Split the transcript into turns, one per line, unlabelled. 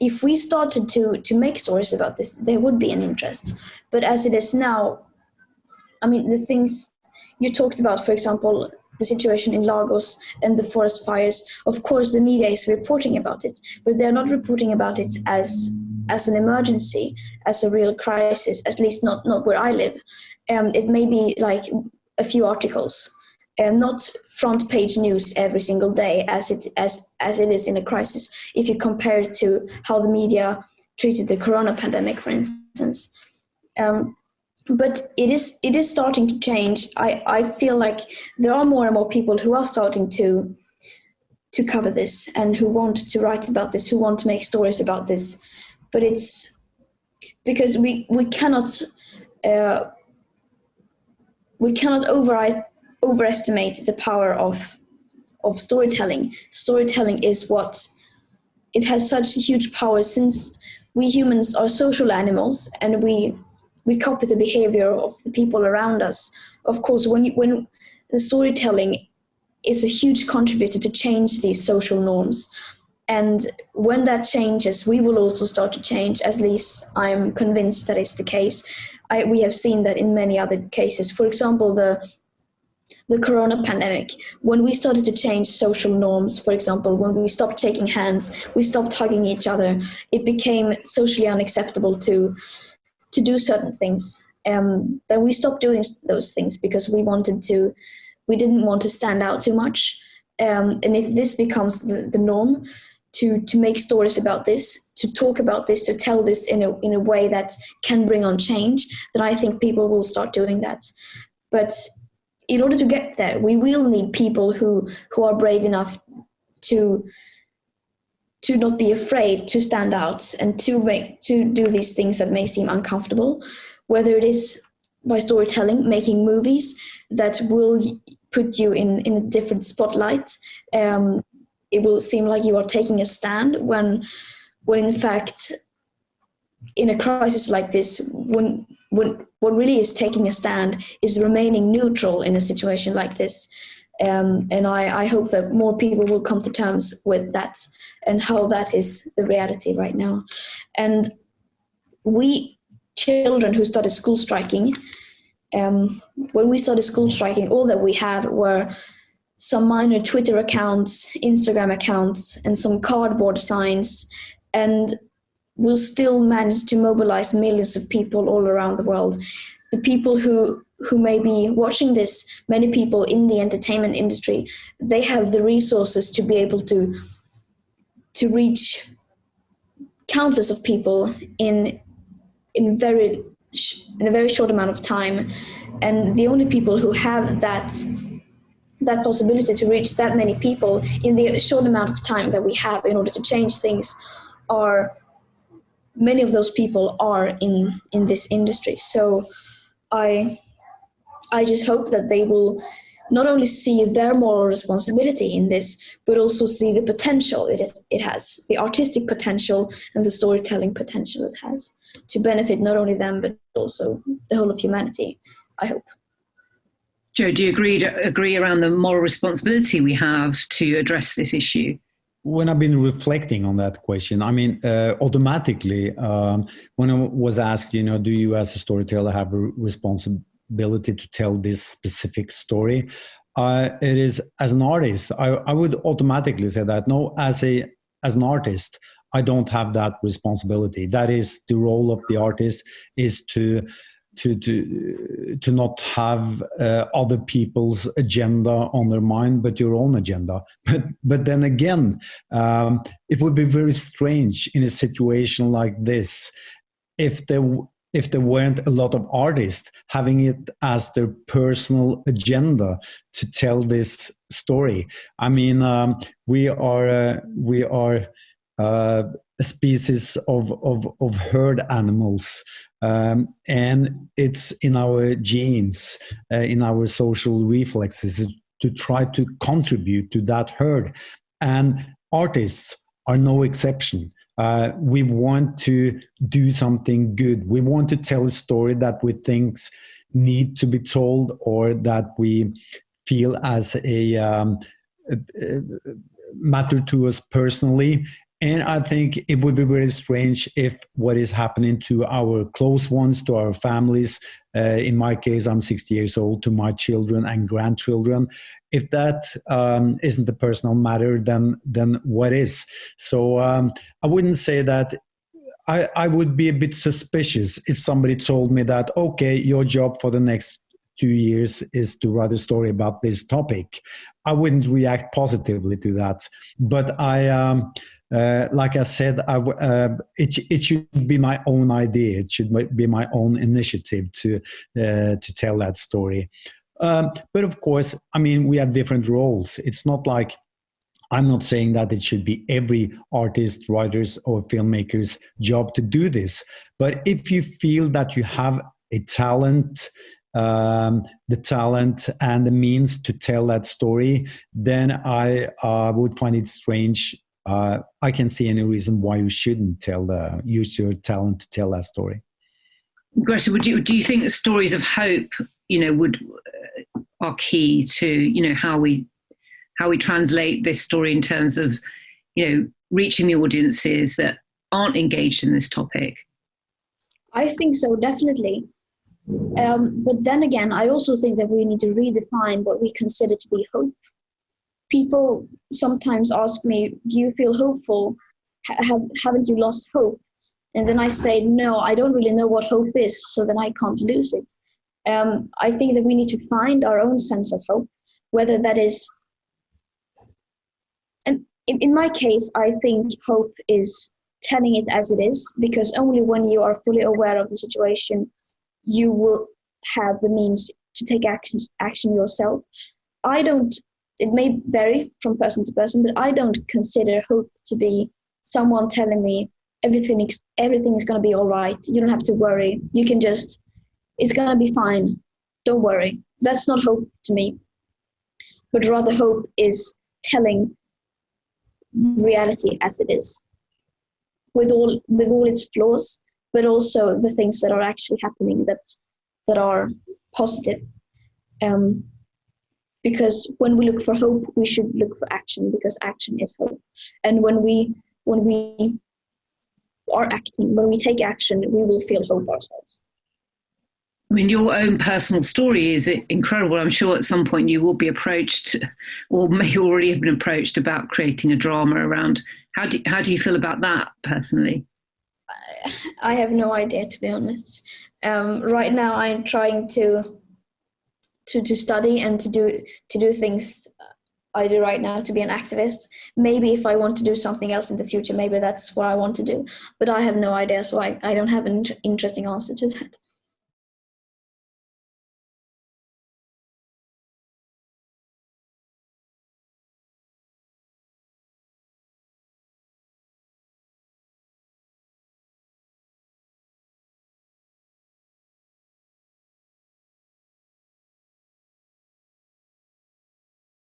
if we started to make stories about this, there would be an interest. But as it is now, I mean, the things you talked about, for example, the situation in Lagos and the forest fires, of course the media is reporting about it, but they're not reporting about it as an emergency, as a real crisis, at least not where I live. It may be like a few articles, and not front page news every single day as it is in a crisis, if you compare it to how the media treated the corona pandemic, for instance. But it is starting to change. I feel like there are more and more people who are starting to cover this and who want to write about this, who want to make stories about this. But it's because we cannot overestimate the power of storytelling. Storytelling is it has such huge power, since we humans are social animals and we copy the behavior of the people around us. Of course, when the storytelling is a huge contributor to change these social norms. And when that changes, we will also start to change. At least I'm convinced that is the case. We have seen that in many other cases. For example, the corona pandemic, when we started to change social norms, for example, when we stopped shaking hands, we stopped hugging each other, it became socially unacceptable to do certain things. Then we stopped doing those things because we didn't want to stand out too much. And if this becomes the norm, to make stories about this, to talk about this, to tell this in a way that can bring on change, then I think people will start doing that. But in order to get there, we will need people who are brave enough to not be afraid to stand out and to do these things that may seem uncomfortable, whether it is by storytelling, making movies that will put you in a different spotlight. It will seem like you are taking a stand when in fact, in a crisis like this, when what really is taking a stand is remaining neutral in a situation like this. And I hope that more people will come to terms with that and how that is the reality right now. And we children who started school striking, when we started school striking, all that we had were some minor Twitter accounts, Instagram accounts, and some cardboard signs, and we'll still manage to mobilize millions of people all around the world. The people who may be watching this, many people in the entertainment industry, they have the resources to be able to reach countless of people in a very short amount of time. And the only people who have that possibility to reach that many people in the short amount of time that we have in order to change things many of those people are in this industry. So I just hope that they will not only see their moral responsibility in this, but also see the potential it has, the artistic potential and the storytelling potential it has to benefit not only them, but also the whole of humanity, I hope.
Jo, do you agree around the moral responsibility we have to address this issue?
When I've been reflecting on that question, I mean, automatically, when I was asked, do you as a storyteller have a responsibility to tell this specific story? It is, as an artist, I would automatically say that, no, as an artist, I don't have that responsibility. That is the role of the artist, is to not have other people's agenda on their mind, but your own agenda. But then again, it would be very strange in a situation like this if there weren't a lot of artists having it as their personal agenda to tell this story. I mean, we are a species of herd animals. And it's in our genes, in our social reflexes to try to contribute to that herd. And artists are no exception. We want to do something good. We want to tell a story that we think need to be told, or that we feel as a matter to us personally. And I think it would be very strange if what is happening to our close ones, to our families, in my case, I'm 60 years old, to my children and grandchildren, if that isn't a personal matter, then what is? So I wouldn't say that. I would be a bit suspicious if somebody told me that, okay, your job for the next 2 years is to write a story about this topic. I wouldn't react positively to that. But like I said, it should be my own idea. It should be my own initiative to tell that story. But of course, I mean, we have different roles. It's not like, I'm not saying that it should be every artist, writer's, or filmmaker's job to do this. But if you feel that you have a talent, the talent and the means to tell that story, then I would find it strange. I can't see any reason why you shouldn't use your talent to tell that story.
Greta, do you think stories of hope, are key to, how we translate this story in terms of, reaching the audiences that aren't engaged in this topic?
I think so, definitely. But then again, I also think that we need to redefine what we consider to be hope. People sometimes ask me, do you feel hopeful? Haven't you lost hope? And then I say, no, I don't really know what hope is, so then I can't lose it. I think that we need to find our own sense of hope, whether that is, and in my case, I think hope is telling it as it is, because only when you are fully aware of the situation, you will have the means to take action yourself. It may vary from person to person, but I don't consider hope to be someone telling me everything is going to be all right. You don't have to worry. It's going to be fine. Don't worry. That's not hope to me. But rather, hope is telling reality as it is, with all its flaws, but also the things that are actually happening that are positive. Because when we look for hope, we should look for action, because action is hope. And when we are acting, when we take action, we will feel hope ourselves.
I mean, your own personal story is incredible. I'm sure at some point you will be approached, or may already have been approached, about creating a drama around. How do you feel about that personally?
I have no idea, to be honest. Right now, I'm trying to study and to do things I do right now, to be an activist. Maybe if I want to do something else in the future, maybe that's what I want to do. But I have no idea, so I don't have an interesting answer to that.